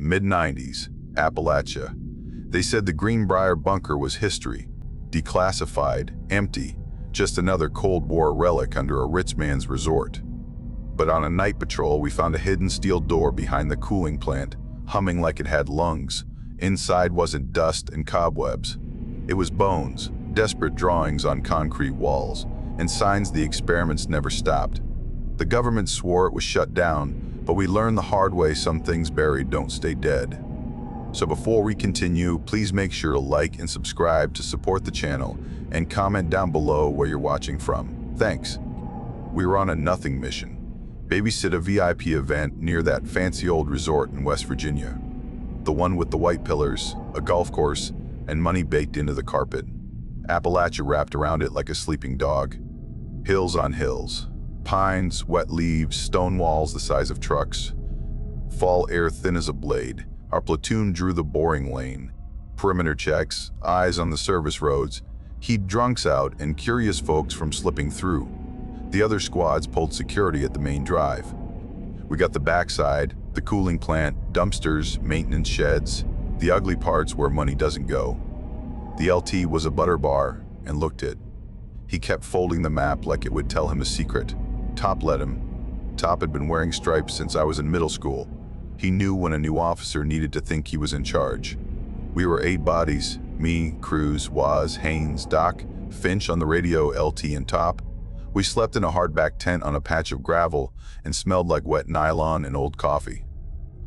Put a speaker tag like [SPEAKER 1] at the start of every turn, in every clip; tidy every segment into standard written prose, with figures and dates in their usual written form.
[SPEAKER 1] Mid-90s, Appalachia. They said the Greenbrier bunker was history, declassified, empty, just another Cold War relic under a rich man's resort. But on a night patrol, we found a hidden steel door behind the cooling plant, humming like it had lungs. Inside wasn't dust and cobwebs. It was bones, desperate drawings on concrete walls, and signs the experiments never stopped. The government swore it was shut down, but we learned the hard way some things buried don't stay dead. So before we continue, please make sure to like and subscribe to support the channel, and comment down below where you're watching from. Thanks. We were on a nothing mission. Babysit a VIP event near that fancy old resort in West Virginia. The one with the white pillars, a golf course, and money baked into the carpet. Appalachia wrapped around it like a sleeping dog. Hills on hills. Pines, wet leaves, stone walls the size of trucks. Fall air thin as a blade. Our platoon drew the boring lane. Perimeter checks, eyes on the service roads, keep drunks out and curious folks from slipping through. The other squads pulled security at the main drive. We got the backside, the cooling plant, dumpsters, maintenance sheds, the ugly parts where money doesn't go. The LT was a butter bar and looked it. He kept folding the map like it would tell him a secret. Top let him. Top had been wearing stripes since I was in middle school. He knew when a new officer needed to think he was in charge. We were 8 bodies, me, Cruz, Waz, Haynes, Doc, Finch on the radio, LT and Top. We slept in a hardback tent on a patch of gravel and smelled like wet nylon and old coffee.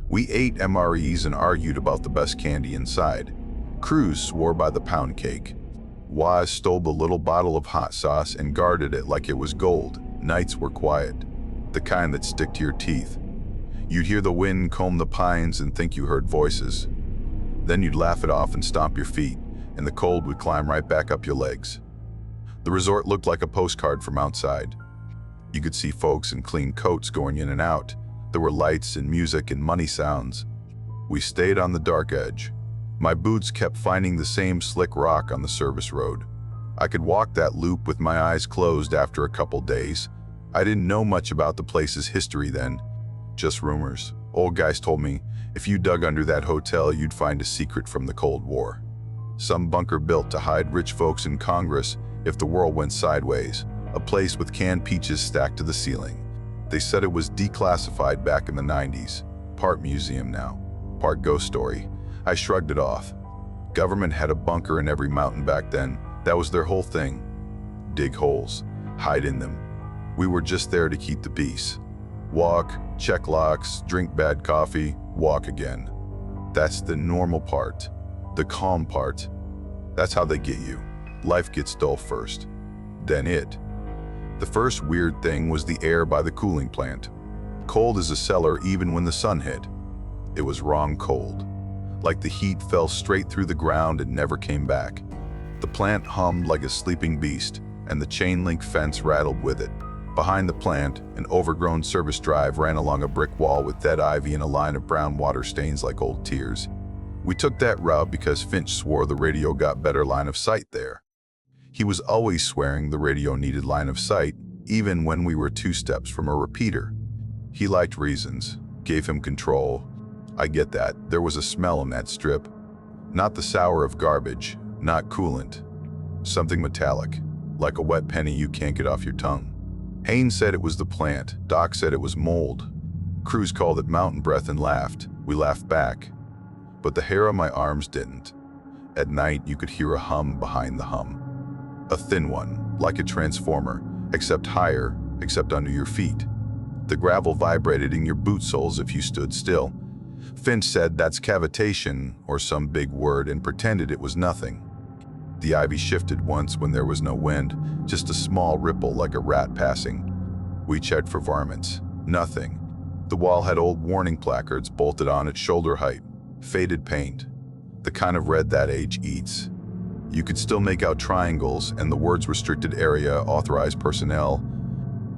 [SPEAKER 1] We ate MREs and argued about the best candy inside. Cruz swore by the pound cake. Waz stole the little bottle of hot sauce and guarded it like it was gold. Nights were quiet, the kind that stick to your teeth. You'd hear the wind comb the pines and think you heard voices. Then you'd laugh it off and stomp your feet, and the cold would climb right back up your legs. The resort looked like a postcard from outside. You could see folks in clean coats going in and out. There were lights and music and money sounds. We stayed on the dark edge. My boots kept finding the same slick rock on the service road. I could walk that loop with my eyes closed after a couple days. I didn't know much about the place's history then, just rumors. Old guys told me if you dug under that hotel, you'd find a secret from the Cold War. Some bunker built to hide rich folks in Congress if the world went sideways, a place with canned peaches stacked to the ceiling. They said it was declassified back in the 90s, part museum now, part ghost story. I shrugged it off. Government had a bunker in every mountain back then. That was their whole thing. Dig holes, hide in them. We were just there to keep the peace. Walk, check locks, drink bad coffee, walk again. That's the normal part, the calm part. That's how they get you. Life gets dull first, then it. The first weird thing was the air by the cooling plant. Cold as a cellar even when the sun hit. It was wrong cold. Like the heat fell straight through the ground and never came back. The plant hummed like a sleeping beast, and the chain link fence rattled with it. Behind the plant, an overgrown service drive ran along a brick wall with dead ivy and a line of brown water stains like old tears. We took that route because Finch swore the radio got better line of sight there. He was always swearing the radio needed line of sight, even when we were 2 steps from a repeater. He liked reasons, gave him control. I get that. There was a smell in that strip. Not the sour of garbage, not coolant. Something metallic, like a wet penny you can't get off your tongue. Haynes said it was the plant. Doc said it was mold. Cruz called it mountain breath and laughed. We laughed back. But the hair on my arms didn't. At night, you could hear a hum behind the hum. A thin one, like a transformer, except higher, except under your feet. The gravel vibrated in your boot soles if you stood still. Finch said that's cavitation, or some big word, and pretended it was nothing. The ivy shifted once when there was no wind, just a small ripple like a rat passing. We checked for varmints. Nothing. The wall had old warning placards bolted on at shoulder height. Faded paint. The kind of red that age eats. You could still make out triangles and the words restricted area, authorized personnel.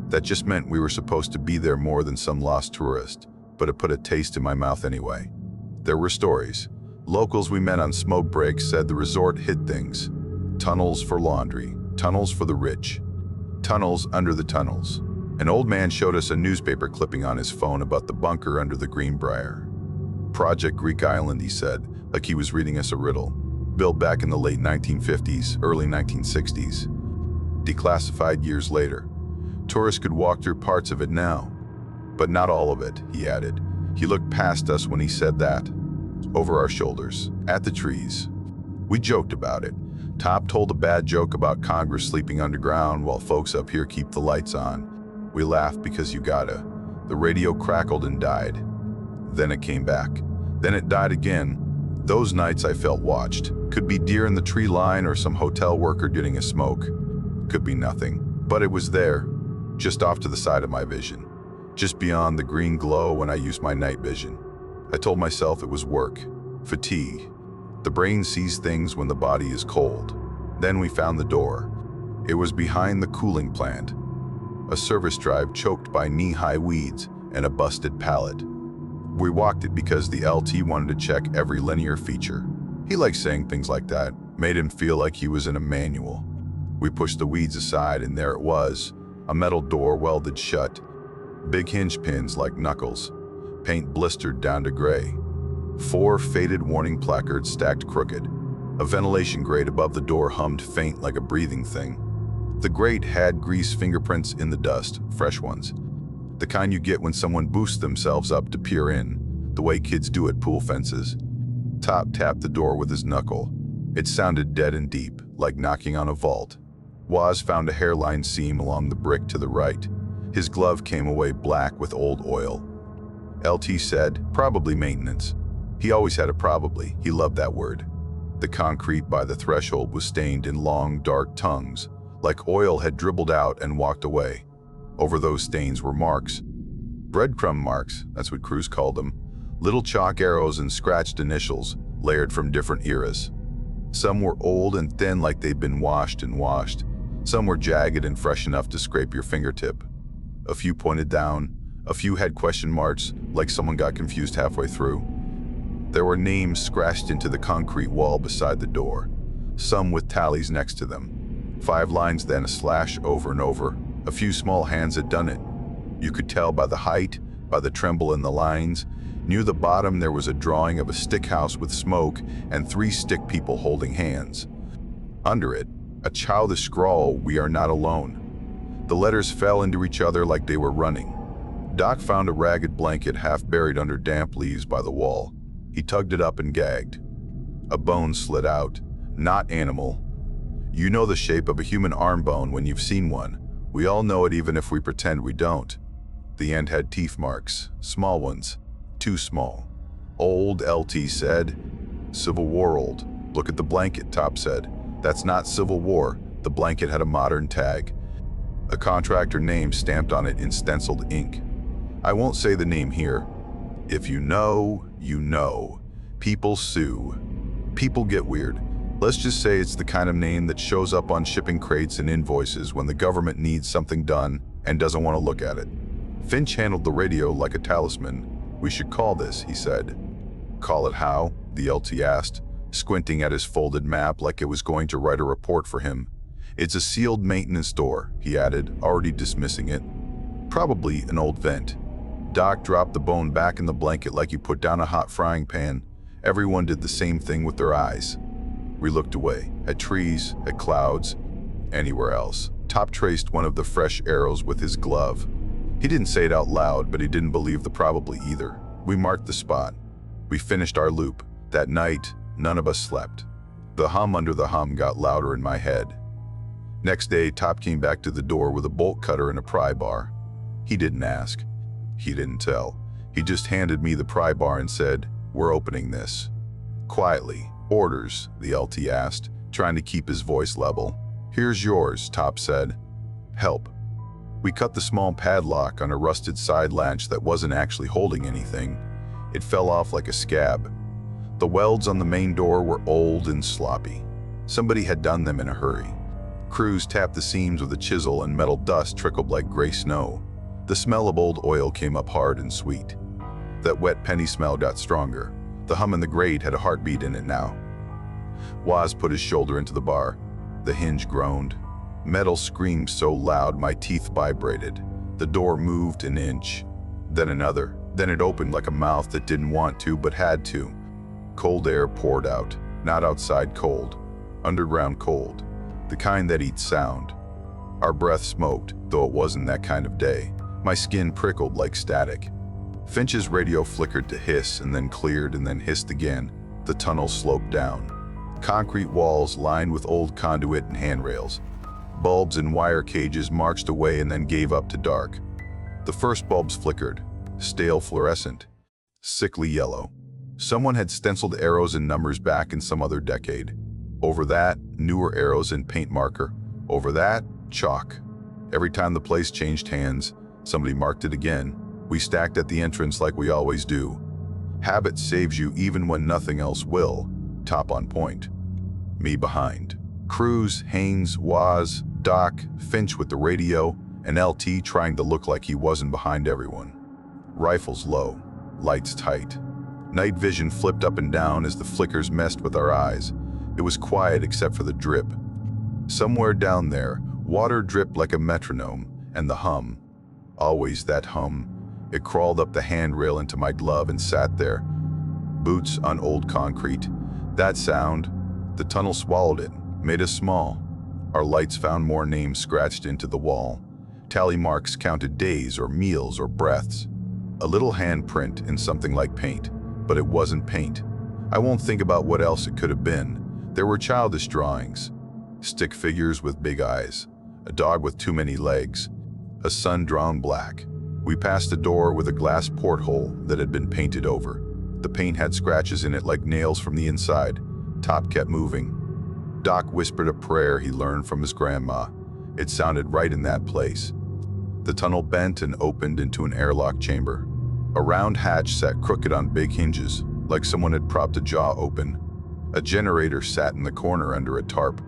[SPEAKER 1] That just meant we were supposed to be there more than some lost tourist, but it put a taste in my mouth anyway. There were stories. Locals we met on smoke breaks said the resort hid things. Tunnels for laundry, tunnels for the rich, tunnels under the tunnels. An old man showed us a newspaper clipping on his phone about the bunker under the Greenbrier. Project Greek Island, he said, like he was reading us a riddle. Built back in the late 1950s, early 1960s. Declassified years later. Tourists could walk through parts of it now. But not all of it, he added. He looked past us when he said that. Over our shoulders, at the trees. We joked about it. Top told a bad joke about Congress sleeping underground while folks up here keep the lights on. We laughed because you gotta. The radio crackled and died. Then it came back. Then it died again. Those nights I felt watched. Could be deer in the tree line or some hotel worker getting a smoke. Could be nothing. But it was there, just off to the side of my vision. Just beyond the green glow when I used my night vision. I told myself it was work, fatigue. The brain sees things when the body is cold. Then we found the door. It was behind the cooling plant. A service drive choked by knee-high weeds and a busted pallet. We walked it because the LT wanted to check every linear feature. He liked saying things like that, made him feel like he was in a manual. We pushed the weeds aside and there it was, a metal door welded shut. Big hinge pins like knuckles, paint blistered down to gray. 4 faded warning placards stacked crooked. A ventilation grate above the door hummed faint like a breathing thing. The grate had grease fingerprints in the dust, fresh ones. The kind you get when someone boosts themselves up to peer in, the way kids do at pool fences. Top tapped the door with his knuckle. It sounded dead and deep, like knocking on a vault. Waz found a hairline seam along the brick to the right. His glove came away black with old oil. LT said, probably maintenance. He always had a probably, he loved that word. The concrete by the threshold was stained in long, dark tongues, like oil had dribbled out and walked away. Over those stains were marks. Breadcrumb marks, that's what Cruz called them. Little chalk arrows and scratched initials, layered from different eras. Some were old and thin like they'd been washed and washed. Some were jagged and fresh enough to scrape your fingertip. A few pointed down, a few had question marks, like someone got confused halfway through. There were names scratched into the concrete wall beside the door, some with tallies next to them. 5 lines, then a slash over and over. A few small hands had done it. You could tell by the height, by the tremble in the lines. Near the bottom there was a drawing of a stick house with smoke and 3 stick people holding hands. Under it, a childish scrawl, "We are not alone." The letters fell into each other like they were running. Doc found a ragged blanket half buried under damp leaves by the wall. He tugged it up and gagged. A bone slid out. Not animal. You know the shape of a human arm bone when you've seen one. We all know it even if we pretend we don't. The end had teeth marks, small ones, too small. Old, LT said. Civil War old. Look at the blanket, Top said. That's not Civil War. The blanket had a modern tag. A contractor name stamped on it in stenciled ink. I won't say the name here. If you know, you know. People sue. People get weird. Let's just say it's the kind of name that shows up on shipping crates and invoices when the government needs something done and doesn't want to look at it. Finch handled the radio like a talisman. We should call this, he said. Call it how? The LT asked, squinting at his folded map like it was going to write a report for him. It's a sealed maintenance door, he added, already dismissing it. Probably an old vent. Doc dropped the bone back in the blanket like you put down a hot frying pan. Everyone did the same thing with their eyes. We looked away, at trees, at clouds, anywhere else. Top traced one of the fresh arrows with his glove. He didn't say it out loud, but he didn't believe the probably either. We marked the spot. We finished our loop. That night, none of us slept. The hum under the hum got louder in my head. Next day, Top came back to the door with a bolt cutter and a pry bar. He didn't ask. He didn't tell. He just handed me the pry bar and said, "We're opening this." Quietly. "Orders?" the LT asked, trying to keep his voice level. "Here's yours," Top said. "Help." We cut the small padlock on a rusted side latch that wasn't actually holding anything. It fell off like a scab. The welds on the main door were old and sloppy. Somebody had done them in a hurry. Cruz tapped the seams with a chisel and metal dust trickled like gray snow. The smell of old oil came up hard and sweet. That wet penny smell got stronger. The hum in the grate had a heartbeat in it now. Waz put his shoulder into the bar. The hinge groaned. Metal screamed so loud my teeth vibrated. The door moved an inch, then another. Then it opened like a mouth that didn't want to but had to. Cold air poured out, not outside cold, underground cold, the kind that eats sound. Our breath smoked, though it wasn't that kind of day. My skin prickled like static. Finch's radio flickered to hiss and then cleared and then hissed again. The tunnel sloped down. Concrete walls lined with old conduit and handrails. Bulbs in wire cages marched away and then gave up to dark. The first bulbs flickered, stale fluorescent, sickly yellow. Someone had stenciled arrows and numbers back in some other decade. Over that, newer arrows and paint marker. Over that, chalk. Every time the place changed hands, somebody marked it again. We stacked at the entrance like we always do. Habit saves you even when nothing else will. Top on point. Me behind. Cruz, Haynes, Waz, Doc, Finch with the radio, and LT trying to look like he wasn't behind everyone. Rifles low, lights tight. Night vision flipped up and down as the flickers messed with our eyes. It was quiet except for the drip. Somewhere down there, water dripped like a metronome, and the hum. Always that hum. It crawled up the handrail into my glove and sat there. Boots on old concrete. That sound, the tunnel swallowed it, made us small. Our lights found more names scratched into the wall. Tally marks counted days or meals or breaths. A little handprint in something like paint, but it wasn't paint. I won't think about what else it could have been. There were childish drawings. Stick figures with big eyes. A dog with too many legs. A sun drawn black. We passed a door with a glass porthole that had been painted over. The paint had scratches in it like nails from the inside. Top kept moving. Doc whispered a prayer he learned from his grandma. It sounded right in that place. The tunnel bent and opened into an airlock chamber. A round hatch sat crooked on big hinges, like someone had propped a jaw open. A generator sat in the corner under a tarp.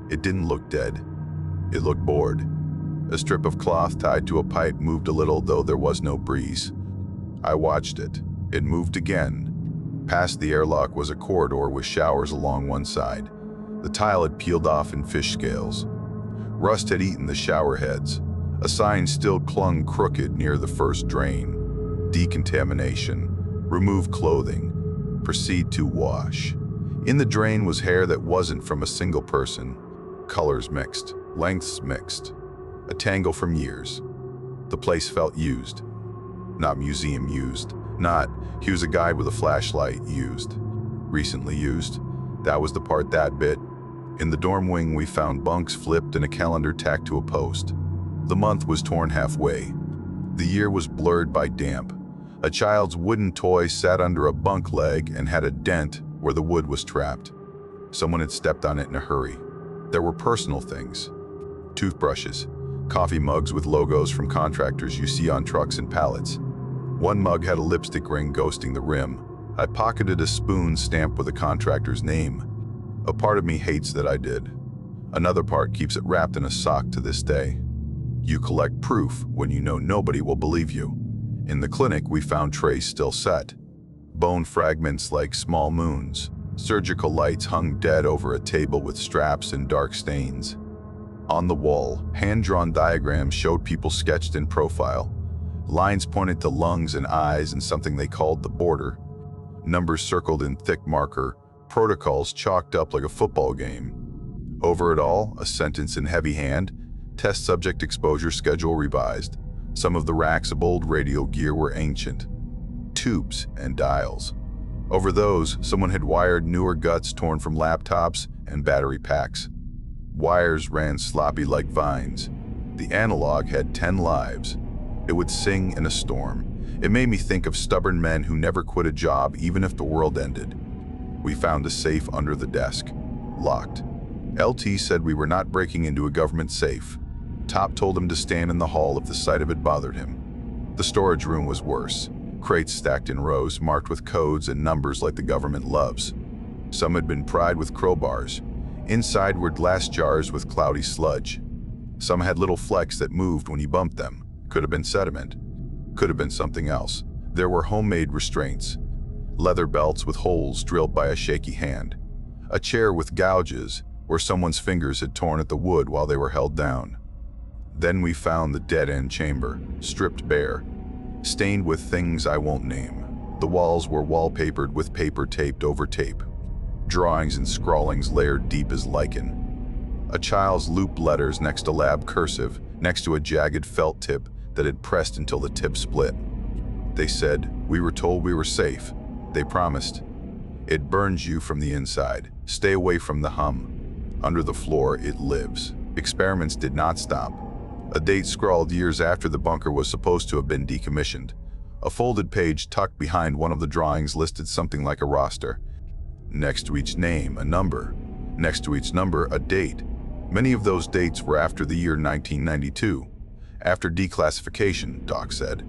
[SPEAKER 1] It didn't look dead. It looked bored. A strip of cloth tied to a pipe moved a little, though there was no breeze. I watched it. It moved again. Past the airlock was a corridor with showers along one side. The tile had peeled off in fish scales. Rust had eaten the shower heads. A sign still clung crooked near the first drain. Decontamination. Remove clothing. Proceed to wash. In the drain was hair that wasn't from a single person. Colors mixed. Lengths mixed. A tangle from years. The place felt used. Not museum used. Not, here's a guide with a flashlight used. Recently used. That was the part that bit. In the dorm wing we found bunks flipped and a calendar tacked to a post. The month was torn halfway. The year was blurred by damp. A child's wooden toy sat under a bunk leg and had a dent where the wood was trapped. Someone had stepped on it in a hurry. There were personal things. Toothbrushes, coffee mugs with logos from contractors you see on trucks and pallets. One mug had a lipstick ring ghosting the rim. I pocketed a spoon stamped with a contractor's name. A part of me hates that I did. Another part keeps it wrapped in a sock to this day. You collect proof when you know nobody will believe you. In the clinic, we found trays still set. Bone fragments like small moons. Surgical lights hung dead over a table with straps and dark stains. On the wall, hand-drawn diagrams showed people sketched in profile. Lines pointed to lungs and eyes and something they called the border. Numbers circled in thick marker, protocols chalked up like a football game. Over it all, a sentence in heavy hand, test subject exposure schedule revised. Some of the racks of old radio gear were ancient. Tubes and dials. Over those, someone had wired newer guts torn from laptops and battery packs. Wires ran sloppy like vines. The analog had 10 lives. It would sing in a storm. It made me think of stubborn men who never quit a job even if the world ended. We found a safe under the desk, locked. LT said we were not breaking into a government safe. Top told him to stand in the hall if the sight of it bothered him. The storage room was worse. Crates stacked in rows, marked with codes and numbers like the government loves. Some had been pried with crowbars. Inside were glass jars with cloudy sludge. Some had little flecks that moved when you bumped them. Could have been sediment. Could have been something else. There were homemade restraints. Leather belts with holes drilled by a shaky hand. A chair with gouges where someone's fingers had torn at the wood while they were held down. Then we found the dead-end chamber, stripped bare. stained with things I won't name. The walls were wallpapered with paper taped over tape, drawings and scrawlings layered deep as lichen. A child's looped letters next to lab cursive, next to a jagged felt tip that had pressed until the tip split. They said, "We were told we were safe." They promised. "It burns you from the inside. Stay away from the hum. Under the floor, it lives." Experiments did not stop. A date scrawled years after the bunker was supposed to have been decommissioned. A folded page tucked behind one of the drawings listed something like a roster. Next to each name, a number. Next to each number, a date. Many of those dates were after the year 1992. After declassification, Doc said.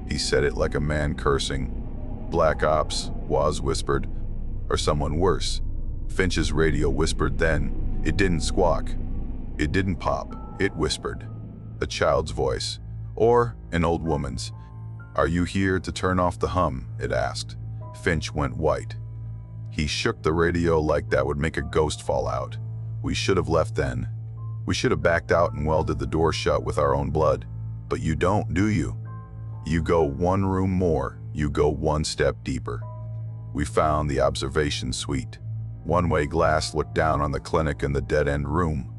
[SPEAKER 1] He said it like a man cursing. "Black Ops," Woz whispered. Or someone worse. Finch's radio whispered then. It didn't squawk. It didn't pop. It whispered. A child's voice. Or an old woman's. "Are you here to turn off the hum?" it asked. Finch went white. He shook the radio like that would make a ghost fall out. "We should have left then. We should have backed out and welded the door shut with our own blood. But you don't, do you? You go one room more, you go one step deeper." We found the observation suite. One-way glass looked down on the clinic and the dead-end room.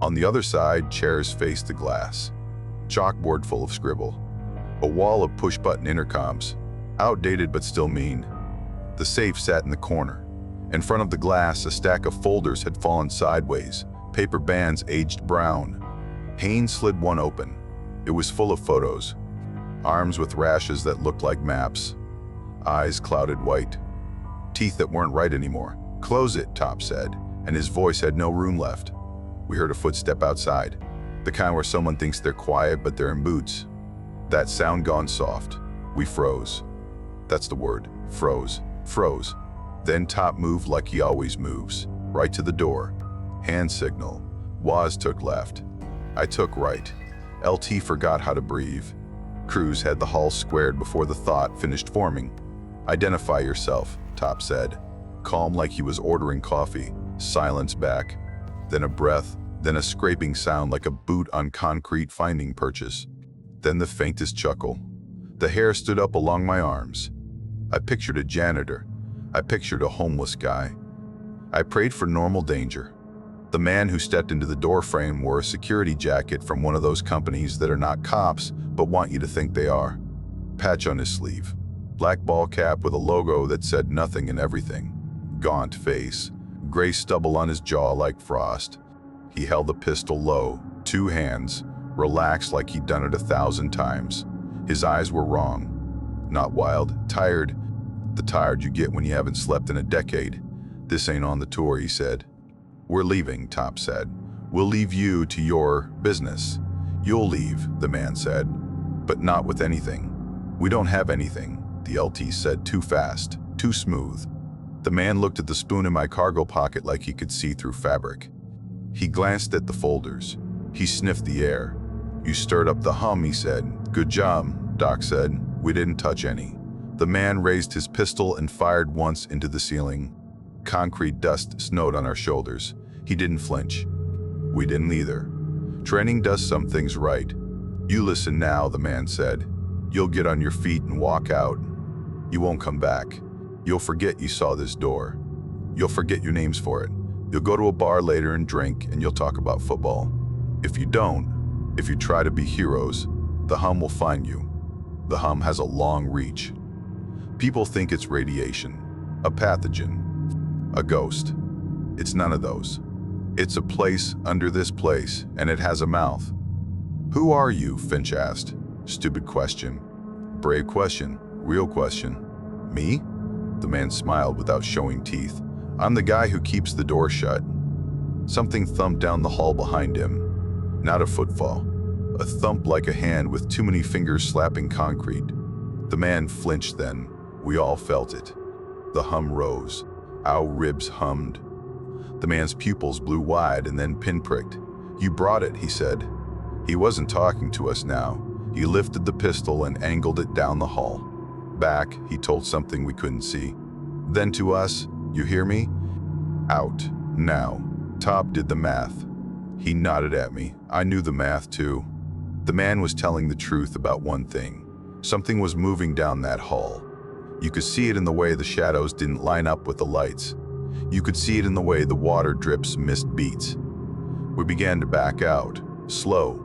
[SPEAKER 1] On the other side, chairs faced the glass. Chalkboard full of scribble. A wall of push-button intercoms, outdated but still mean. The safe sat in the corner. In front of the glass, a stack of folders had fallen sideways, paper bands aged brown. Haynes slid one open. It was full of photos. Arms with rashes that looked like maps. Eyes clouded white. Teeth that weren't right anymore. "Close it," Top said, and his voice had no room left. We heard a footstep outside. The kind where someone thinks they're quiet but they're in boots. That sound gone soft. We froze. That's the word. Froze. Froze. Then Top moved like he always moves. Right to the door. Hand signal. Woz took left. I took right. LT forgot how to breathe. Cruz had the hull squared before the thought finished forming. "Identify yourself," Top said. Calm like he was ordering coffee. Silence back. Then a breath. Then a scraping sound like a boot on concrete finding purchase. Then the faintest chuckle. The hair stood up along my arms. I pictured a janitor. I pictured a homeless guy. I prayed for normal danger. The man who stepped into the doorframe wore a security jacket from one of those companies that are not cops, but want you to think they are. Patch on his sleeve. Black ball cap with a logo that said nothing and everything. Gaunt face. Gray stubble on his jaw like frost. He held the pistol low, two hands, relaxed like he'd done it 1,000 times. His eyes were wrong. Not wild, tired. The tired you get when you haven't slept in a decade. "This ain't on the tour," he said. "We're leaving," Top said. "We'll leave you to your business." "You'll leave," the man said. "But not with anything." "We don't have anything," the LT said, too fast, too smooth. The man looked at the spoon in my cargo pocket like he could see through fabric. He glanced at the folders. He sniffed the air. "You stirred up the hum," he said. "Good job," Doc said. "We didn't touch any." The man raised his pistol and fired once into the ceiling. Concrete dust snowed on our shoulders. He didn't flinch. We didn't either. Training does some things right. "You listen now," the man said. "You'll get on your feet and walk out. You won't come back. You'll forget you saw this door. You'll forget your names for it. You'll go to a bar later and drink, and you'll talk about football. If you don't, if you try to be heroes, the hum will find you. The hum has a long reach. People think it's radiation, a pathogen, a ghost. It's none of those. It's a place under this place, and it has a mouth." "Who are you?" Finch asked. Stupid question. Brave question. Real question. "Me?" The man smiled without showing teeth. "I'm the guy who keeps the door shut." Something thumped down the hall behind him. Not a footfall. A thump like a hand with too many fingers slapping concrete. The man flinched then. We all felt it. The hum rose. Our ribs hummed. The man's pupils blew wide and then pinpricked. "You brought it," he said. He wasn't talking to us now. He lifted the pistol and angled it down the hall. "Back," he told something we couldn't see. Then to us, "You hear me? Out. Now." Top did the math. He nodded at me. I knew the math too. The man was telling the truth about one thing. Something was moving down that hall. You could see it in the way the shadows didn't line up with the lights. You could see it in the way the water drips missed beats. We began to back out, slow.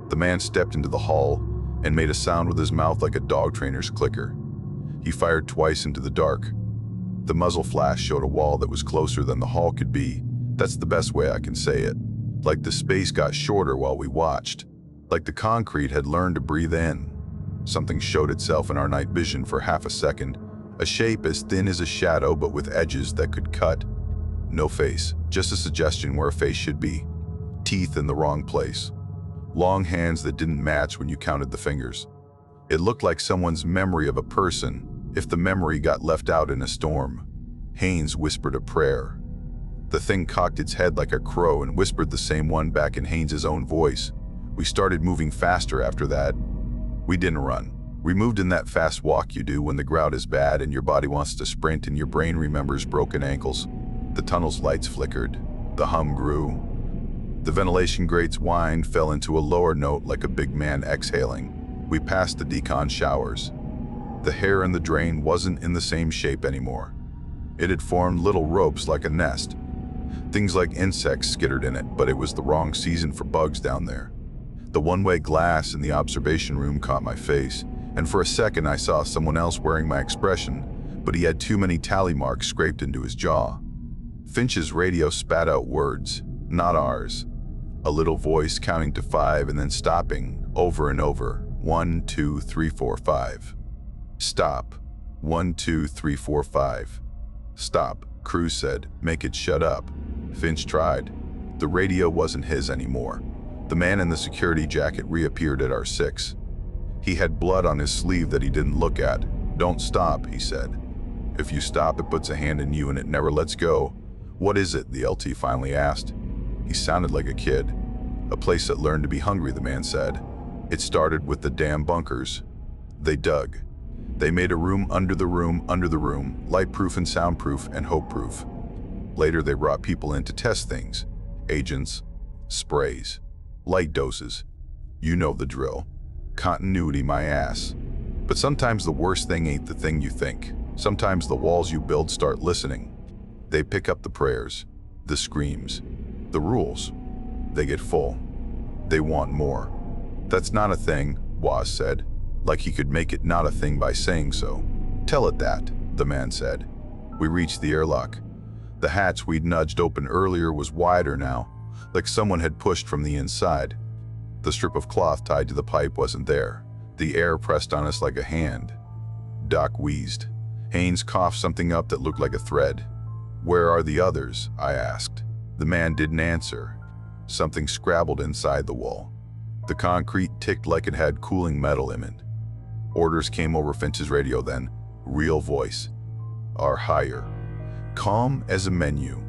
[SPEAKER 1] The man stepped into the hall and made a sound with his mouth like a dog trainer's clicker. He fired twice into the dark. The muzzle flash showed a wall that was closer than the hall could be. That's the best way I can say it. Like the space got shorter while we watched. Like the concrete had learned to breathe in. Something showed itself in our night vision for half a second. A shape as thin as a shadow but with edges that could cut. No face, just a suggestion where a face should be. Teeth in the wrong place. Long hands that didn't match when you counted the fingers. It looked like someone's memory of a person, if the memory got left out in a storm. Haynes whispered a prayer. The thing cocked its head like a crow and whispered the same one back in Haynes' own voice. We started moving faster after that. We didn't run. We moved in that fast walk you do when the ground is bad and your body wants to sprint and your brain remembers broken ankles. The tunnel's lights flickered. The hum grew. The ventilation grate's whine fell into a lower note like a big man exhaling. We passed the decon showers. The hair in the drain wasn't in the same shape anymore. It had formed little ropes like a nest. Things like insects skittered in it, but it was the wrong season for bugs down there. The one-way glass in the observation room caught my face, and for a second I saw someone else wearing my expression, but he had too many tally marks scraped into his jaw. Finch's radio spat out words, not ours. A little voice counting to 5 and then stopping, over and over. 1, 2, 3, 4, 5. Stop. 1, 2, 3, 4, 5. Stop, Cruz said. Make it shut up. Finch tried. The radio wasn't his anymore. The man in the security jacket reappeared at our 6. He had blood on his sleeve that he didn't look at. Don't stop, he said. If you stop, it puts a hand in you and it never lets go. What is it? The LT finally asked. He sounded like a kid. A place that learned to be hungry, the man said. It started with the damn bunkers. They dug. They made a room under the room under the room, light-proof and soundproof and hope-proof. Later they brought people in to test things. Agents, sprays, light doses. You know the drill. Continuity my ass. But sometimes the worst thing ain't the thing you think. Sometimes the walls you build start listening. They pick up the prayers, the screams, the rules. They get full. They want more. That's not a thing, Waz said, like he could make it not a thing by saying so. Tell it that, the man said. We reached the airlock. The hatch we'd nudged open earlier was wider now, like someone had pushed from the inside. The strip of cloth tied to the pipe wasn't there. The air pressed on us like a hand. Doc wheezed. Haynes coughed something up that looked like a thread. Where are the others? I asked. The man didn't answer. Something scrabbled inside the wall. The concrete ticked like it had cooling metal in it. Orders came over Finch's radio then. Real voice. Our higher. Calm as a menu.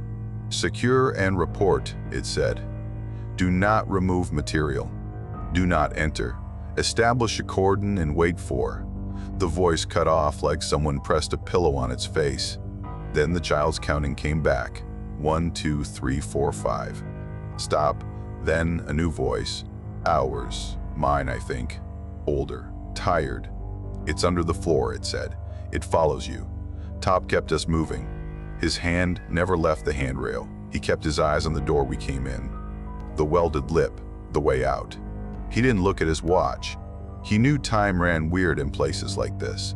[SPEAKER 1] Secure and report, it said. Do not remove material. Do not enter. Establish a cordon and wait for. The voice cut off like someone pressed a pillow on its face. Then the child's counting came back. 1, 2, 3, 4, 5. Stop. Then a new voice. Ours. Mine, I think. Older. Tired. It's under the floor, it said. It follows you. Top kept us moving. His hand never left the handrail. He kept his eyes on the door we came in. The welded lip. The way out. He didn't look at his watch. He knew time ran weird in places like this.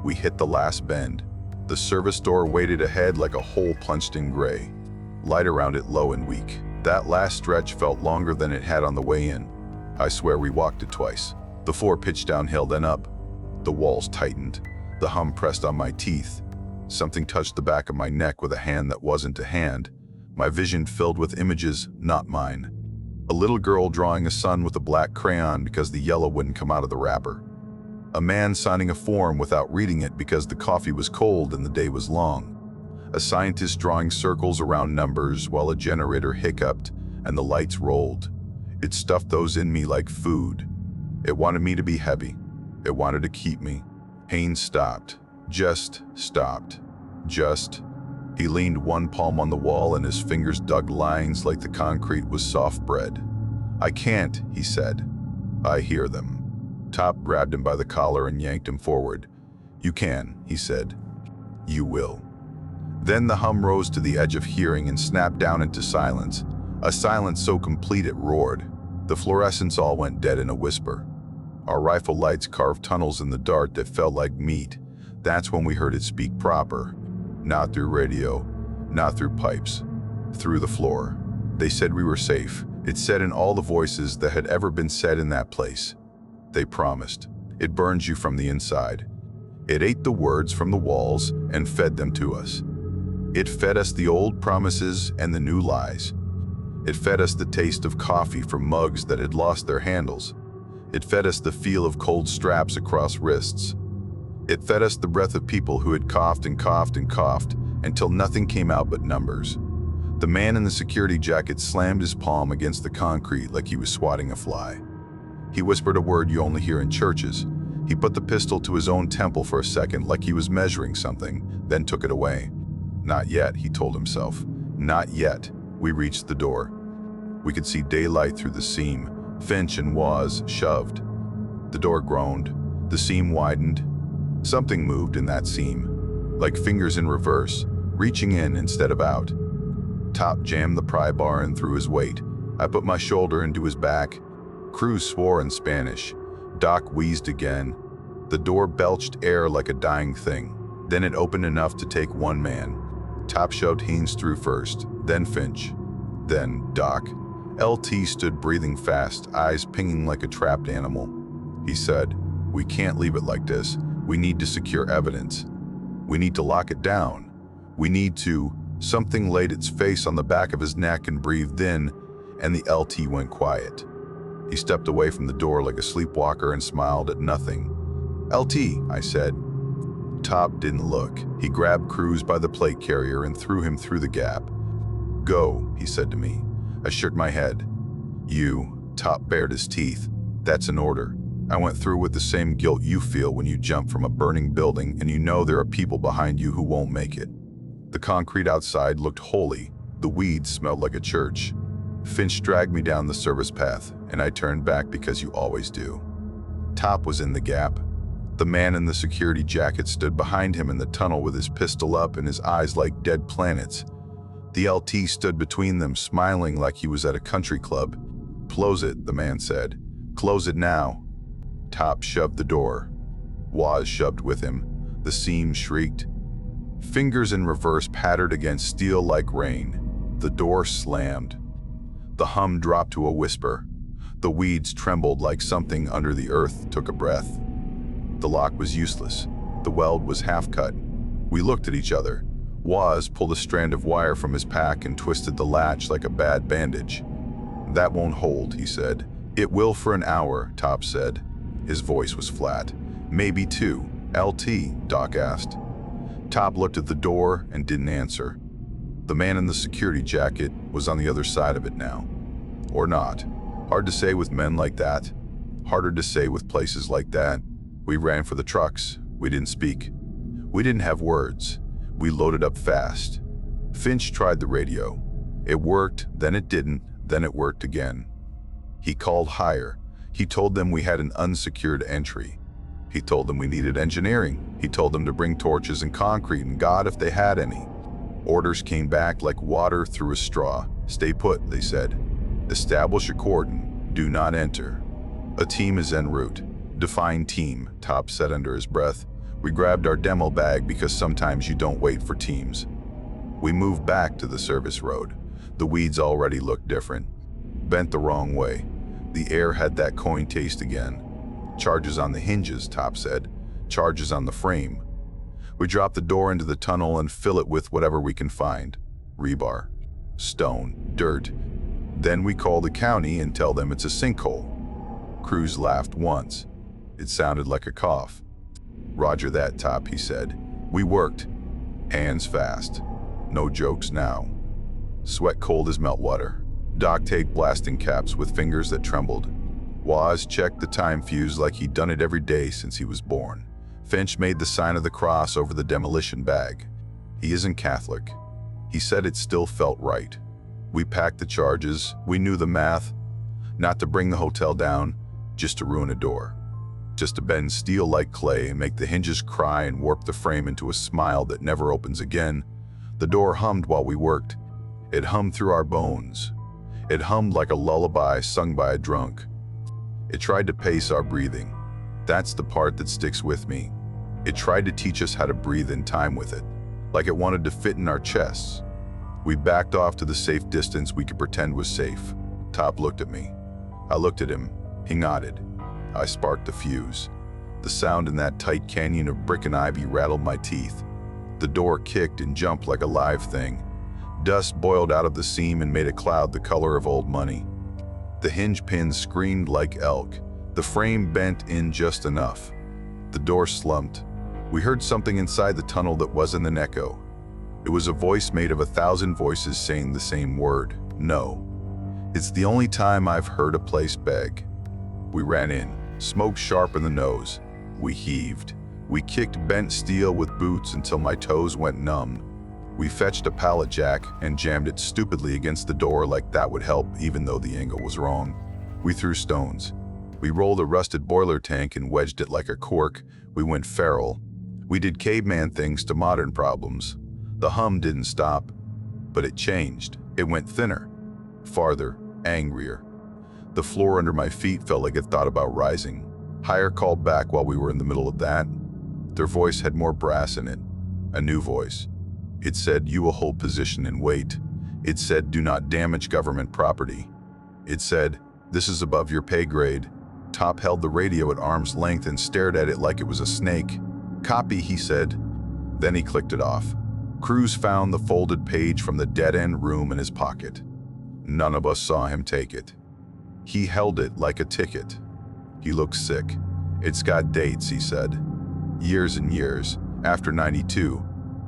[SPEAKER 1] We hit the last bend. The service door waited ahead like a hole punched in gray. Light around it low and weak. That last stretch felt longer than it had on the way in. I swear we walked it twice. The floor pitched downhill, then up. The walls tightened. The hum pressed on my teeth. Something touched the back of my neck with a hand that wasn't a hand. My vision filled with images, not mine. A little girl drawing a sun with a black crayon because the yellow wouldn't come out of the wrapper. A man signing a form without reading it because the coffee was cold and the day was long. A scientist drawing circles around numbers while a generator hiccuped and the lights rolled. It stuffed those in me like food. It wanted me to be heavy. It wanted to keep me. Haynes stopped. Just stopped. Just. He leaned one palm on the wall and his fingers dug lines like the concrete was soft bread. I can't, he said. I hear them. Top grabbed him by the collar and yanked him forward. "You can," he said. "You will." Then the hum rose to the edge of hearing and snapped down into silence, a silence so complete it roared. The fluorescents all went dead in a whisper. Our rifle lights carved tunnels in the dark that felt like meat. That's when we heard it speak proper. Not through radio, not through pipes, through the floor. They said we were safe. It said in all the voices that had ever been said in that place. They promised. It burns you from the inside. It ate the words from the walls and fed them to us. It fed us the old promises and the new lies. It fed us the taste of coffee from mugs that had lost their handles. It fed us the feel of cold straps across wrists. It fed us the breath of people who had coughed and coughed and coughed until nothing came out but numbers. The man in the security jacket slammed his palm against the concrete like he was swatting a fly. He whispered a word you only hear in churches. He put the pistol to his own temple for a second like he was measuring something, then took it away. Not yet, he told himself. Not yet. We reached the door. We could see daylight through the seam. Finch and Waz shoved. The door groaned. The seam widened. Something moved in that seam, like fingers in reverse, reaching in instead of out. Top jammed the pry bar and threw his weight. I put my shoulder into his back. Cruz swore in Spanish. Doc wheezed again. The door belched air like a dying thing. Then it opened enough to take one man. Top shoved Haynes through first, then Finch, then Doc. LT stood breathing fast, eyes pinging like a trapped animal. He said, "We can't leave it like this. We need to secure evidence. We need to lock it down. We need to..." Something laid its face on the back of his neck and breathed in, and the LT went quiet. He stepped away from the door like a sleepwalker and smiled at nothing. "LT," I said. Top didn't look. He grabbed Cruz by the plate carrier and threw him through the gap. "Go," he said to me. I shook my head. Top bared his teeth. "That's an order. I went through with the same guilt you feel when you jump from a burning building and you know there are people behind you who won't make it." The concrete outside looked holy. The weeds smelled like a church. Finch dragged me down the service path, and I turned back because you always do. Top was in the gap. The man in the security jacket stood behind him in the tunnel with his pistol up and his eyes like dead planets. The LT stood between them, smiling like he was at a country club. "Close it," the man said. "Close it now." Top shoved the door. Waz shoved with him. The seam shrieked. Fingers in reverse pattered against steel like rain. The door slammed. The hum dropped to a whisper. The weeds trembled like something under the earth took a breath. The lock was useless. The weld was half cut. We looked at each other. Waz pulled a strand of wire from his pack and twisted the latch like a bad bandage. "That won't hold," he said. "It will for an hour," Top said. His voice was flat. "Maybe 2. LT, Doc asked. Top looked at the door and didn't answer. The man in the security jacket was on the other side of it now. Or not. Hard to say with men like that. Harder to say with places like that. We ran for the trucks. We didn't speak. We didn't have words. We loaded up fast. Finch tried the radio. It worked, then it didn't, then it worked again. He called higher. He told them we had an unsecured entry. He told them we needed engineering. He told them to bring torches and concrete and God if they had any. Orders came back like water through a straw. "Stay put," they said. "Establish a cordon. Do not enter. A team is en route." "Define team," Top said under his breath. We grabbed our demo bag because sometimes you don't wait for teams. We moved back to the service road. The weeds already looked different. Bent the wrong way. The air had that coin taste again. "Charges on the hinges," Top said. "Charges on the frame." We drop the door into the tunnel and fill it with whatever we can find. Rebar, stone, dirt. Then we call the county and tell them it's a sinkhole. Cruz laughed once. It sounded like a cough. "Roger that, Top," he said. We worked. Hands fast. No jokes now. Sweat cold as meltwater. Doc taped blasting caps with fingers that trembled. Waz checked the time fuse like he'd done it every day since he was born. Finch made the sign of the cross over the demolition bag. He isn't Catholic. He said it still felt right. We packed the charges. We knew the math. Not to bring the hotel down, just to ruin a door. just to bend steel like clay and make the hinges cry and warp the frame into a smile that never opens again. The door hummed while we worked. It hummed through our bones. It hummed like a lullaby sung by a drunk. It tried to pace our breathing. That's the part that sticks with me. It tried to teach us how to breathe in time with it, like it wanted to fit in our chests. We backed off to the safe distance we could pretend was safe. Top looked at me. I looked at him. He nodded. I sparked the fuse. The sound in that tight canyon of brick and ivy rattled my teeth. The door kicked and jumped like a live thing. Dust boiled out of the seam and made a cloud the color of old money. The hinge pins screamed like elk. The frame bent in just enough. The door slumped. We heard something inside the tunnel that wasn't an echo. It was a voice made of 1,000 voices saying the same word, no. It's the only time I've heard a place beg. We ran in, smoke sharp in the nose. We heaved. We kicked bent steel with boots until my toes went numb. We fetched a pallet jack and jammed it stupidly against the door like that would help even though the angle was wrong. We threw stones. We rolled a rusted boiler tank and wedged it like a cork. We went feral. We did caveman things to modern problems. The hum didn't stop, but it changed. It went thinner, farther, angrier. The floor under my feet felt like it thought about rising. Higher called back while we were in the middle of that. Their voice had more brass in it, a new voice. It said, you will hold position and wait. It said, do not damage government property. It said, this is above your pay grade. Top held the radio at arm's length and stared at it like it was a snake. Copy, he said. Then he clicked it off. Cruz found the folded page from the dead-end room in his pocket. None of us saw him take it. He held it like a ticket. He looked sick. It's got dates, he said. Years and years, after 92,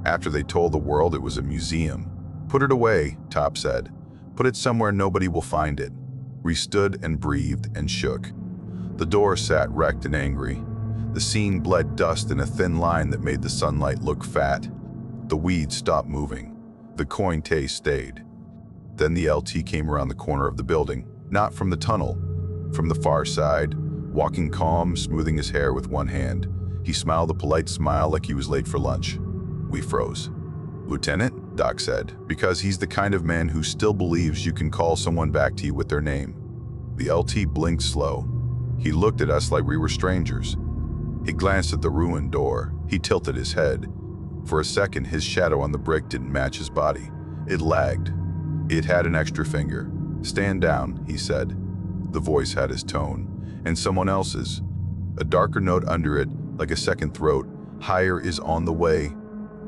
[SPEAKER 1] after they told the world it was a museum. Put it away, Top said. Put it somewhere nobody will find it. We stood and breathed and shook. The door sat wrecked and angry. The scene bled dust in a thin line that made the sunlight look fat. The weeds stopped moving. The coin taste stayed. Then the LT came around the corner of the building, not from the tunnel, from the far side, walking calm, smoothing his hair with one hand. He smiled a polite smile like he was late for lunch. We froze. Lieutenant, Doc said, because he's the kind of man who still believes you can call someone back to you with their name. The LT blinked slow. He looked at us like we were strangers. He glanced at the ruined door. He tilted his head. For a second, his shadow on the brick didn't match his body. It lagged. It had an extra finger. Stand down, he said. The voice had his tone, and someone else's. A darker note under it, like a second throat. Higher is on the way.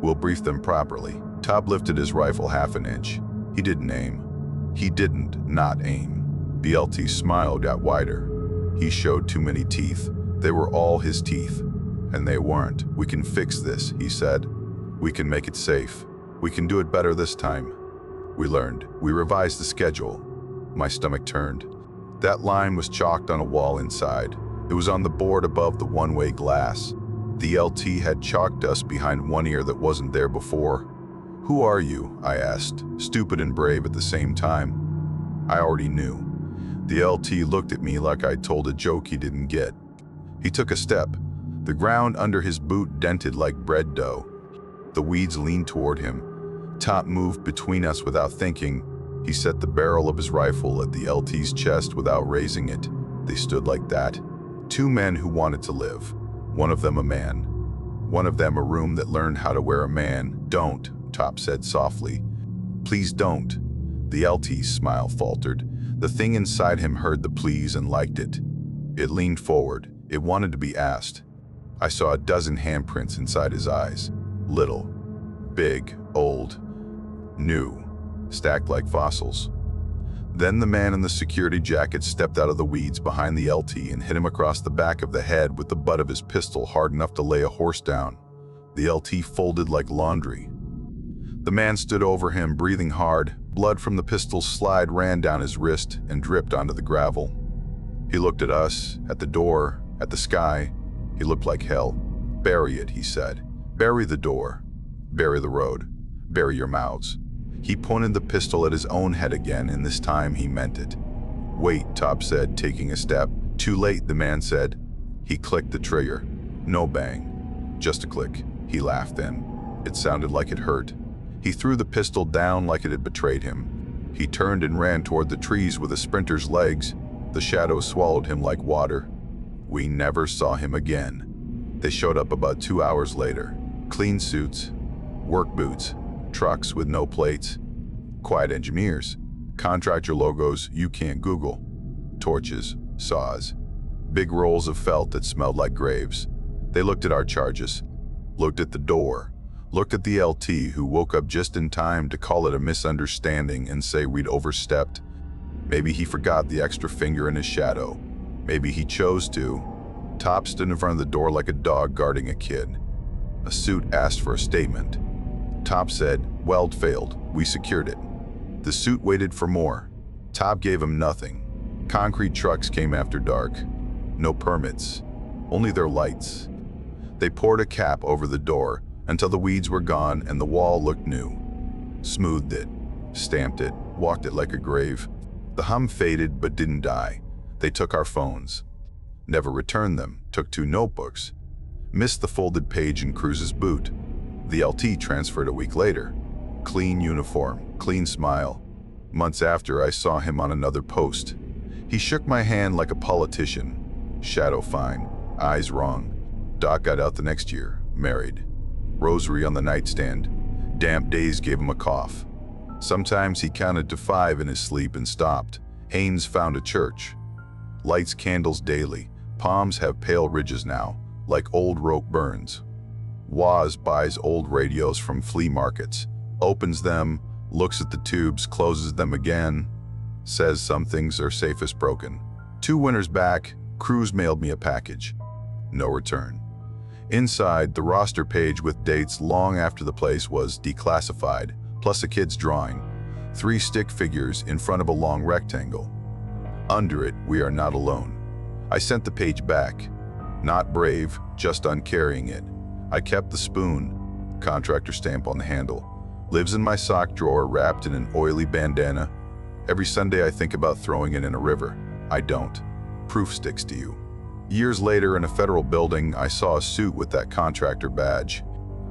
[SPEAKER 1] We'll brief them properly. Top lifted his rifle half an inch. He didn't aim. He didn't not aim. The LT smile got wider. He showed too many teeth. They were all his teeth. And they weren't. We can fix this, he said. We can make it safe. We can do it better this time. We learned. We revised the schedule. My stomach turned. That line was chalked on a wall inside. It was on the board above the one-way glass. The LT had chalked us behind one ear that wasn't there before. Who are you? I asked, stupid and brave at the same time. I already knew. The LT looked at me like I'd told a joke he didn't get. He took a step. The ground under his boot dented like bread dough. The weeds leaned toward him. Top moved between us without thinking. He set the barrel of his rifle at the LT's chest without raising it. They stood like that. Two men who wanted to live. One of them a man. One of them a room that learned how to wear a man. Don't, Top said softly. Please don't. The LT's smile faltered. The thing inside him heard the pleas and liked it. It leaned forward. It wanted to be asked. I saw a dozen handprints inside his eyes. Little, big, old, new, stacked like fossils. Then the man in the security jacket stepped out of the weeds behind the LT and hit him across the back of the head with the butt of his pistol hard enough to lay a horse down. The LT folded like laundry. The man stood over him, breathing hard. Blood from the pistol's slide ran down his wrist and dripped onto the gravel. He looked at us, at the door, at the sky. He looked like hell. Bury it, he said. Bury the door. Bury the road. Bury your mouths. He pointed the pistol at his own head again, and this time he meant it. Wait, Top said, taking a step. Too late, the man said. He clicked the trigger. No bang. Just a click. He laughed then. It sounded like it hurt. He threw the pistol down like it had betrayed him. He turned and ran toward the trees with a sprinter's legs. The shadows swallowed him like water. We never saw him again. They showed up about 2 hours later. Clean suits, work boots, trucks with no plates, quiet engineers, contractor logos you can't Google, torches, saws, big rolls of felt that smelled like graves. They looked at our charges, looked at the door, looked at the LT who woke up just in time to call it a misunderstanding and say we'd overstepped. Maybe he forgot the extra finger in his shadow. Maybe he chose to. Top stood in front of the door like a dog guarding a kid. A suit asked for a statement. Top said, "Weld failed. We secured it." The suit waited for more. Top gave him nothing. Concrete trucks came after dark. No permits. Only their lights. They poured a cap over the door until the weeds were gone and the wall looked new. Smoothed it, stamped it, walked it like a grave. The hum faded but didn't die. They took our phones. Never returned them. Took 2 notebooks. Missed the folded page in Cruz's boot. The LT transferred a week later. Clean uniform, clean smile. Months after, I saw him on another post. He shook my hand like a politician. Shadow fine, eyes wrong. Doc got out the next year, married. Rosary on the nightstand. Damp days gave him a cough. Sometimes he counted to 5 in his sleep and stopped. Haynes found a church. Lights candles daily. Palms have pale ridges now, like old rope burns. Waz buys old radios from flea markets, opens them, looks at the tubes, closes them again, says some things are safest broken. 2 winters back, Cruz mailed me a package. No return. Inside, the roster page with dates long after the place was declassified, plus a kid's drawing. 3 stick figures in front of a long rectangle. Under it, we are not alone. I sent the page back. Not brave, just uncarrying it. I kept the spoon, contractor stamp on the handle. Lives in my sock drawer wrapped in an oily bandana. Every Sunday I think about throwing it in a river. I don't. Proof sticks to you. Years later in a federal building, I saw a suit with that contractor badge.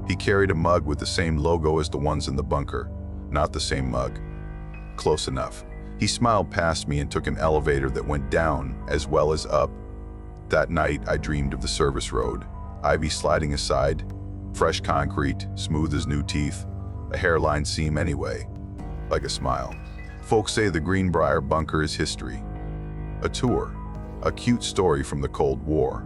[SPEAKER 1] He carried a mug with the same logo as the ones in the bunker. Not the same mug. Close enough. He smiled past me and took an elevator that went down as well as up. That night I dreamed of the service road. Ivy sliding aside, fresh concrete, smooth as new teeth, a hairline seam anyway, like a smile. Folks say the Greenbrier bunker is history. A tour, a cute story from the Cold War.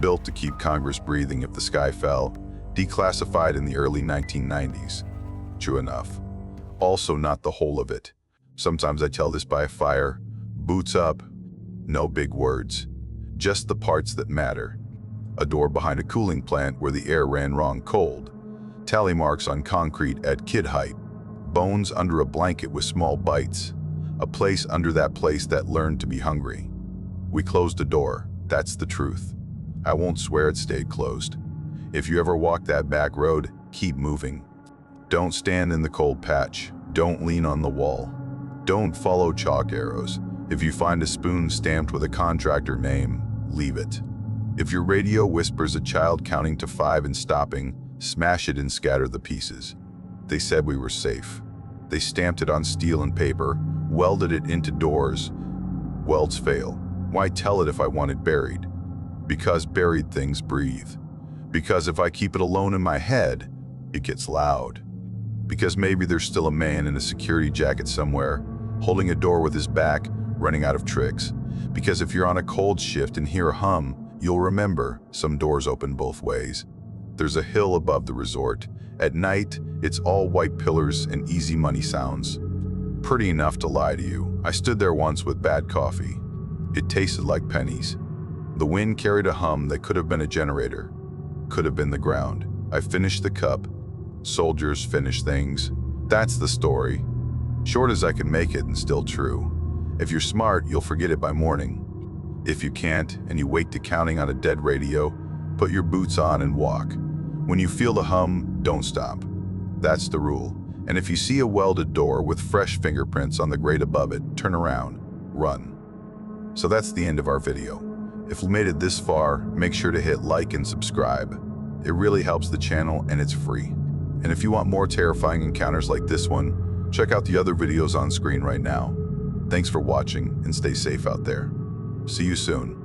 [SPEAKER 1] Built to keep Congress breathing if the sky fell, declassified in the early 1990s. True enough. Also not the whole of it. Sometimes I tell this by a fire, boots up, no big words, just the parts that matter. A door behind a cooling plant where the air ran wrong cold, tally marks on concrete at kid height, bones under a blanket with small bites, a place under that place that learned to be hungry. We closed the door, that's the truth. I won't swear it stayed closed. If you ever walk that back road, keep moving. Don't stand in the cold patch, don't lean on the wall. Don't follow chalk arrows. If you find a spoon stamped with a contractor name, leave it. If your radio whispers a child counting to 5 and stopping, smash it and scatter the pieces. They said we were safe. They stamped it on steel and paper, welded it into doors. Welds fail. Why tell it if I want it buried? Because buried things breathe. Because if I keep it alone in my head, it gets loud. Because maybe there's still a man in a security jacket somewhere, holding a door with his back, running out of tricks. Because if you're on a cold shift and hear a hum, you'll remember some doors open both ways. There's a hill above the resort. At night, it's all white pillars and easy money sounds. Pretty enough to lie to you. I stood there once with bad coffee. It tasted like pennies. The wind carried a hum that could have been a generator, could have been the ground. I finished the cup. Soldiers finish things. That's the story. Short as I can make it and still true. If you're smart, you'll forget it by morning. If you can't, and you wake to counting on a dead radio, put your boots on and walk. When you feel the hum, don't stop. That's the rule. And if you see a welded door with fresh fingerprints on the grate above it, turn around, run. So that's the end of our video. If you made it this far, make sure to hit like and subscribe. It really helps the channel and it's free. And if you want more terrifying encounters like this one, check out the other videos on screen right now. Thanks for watching and stay safe out there. See you soon.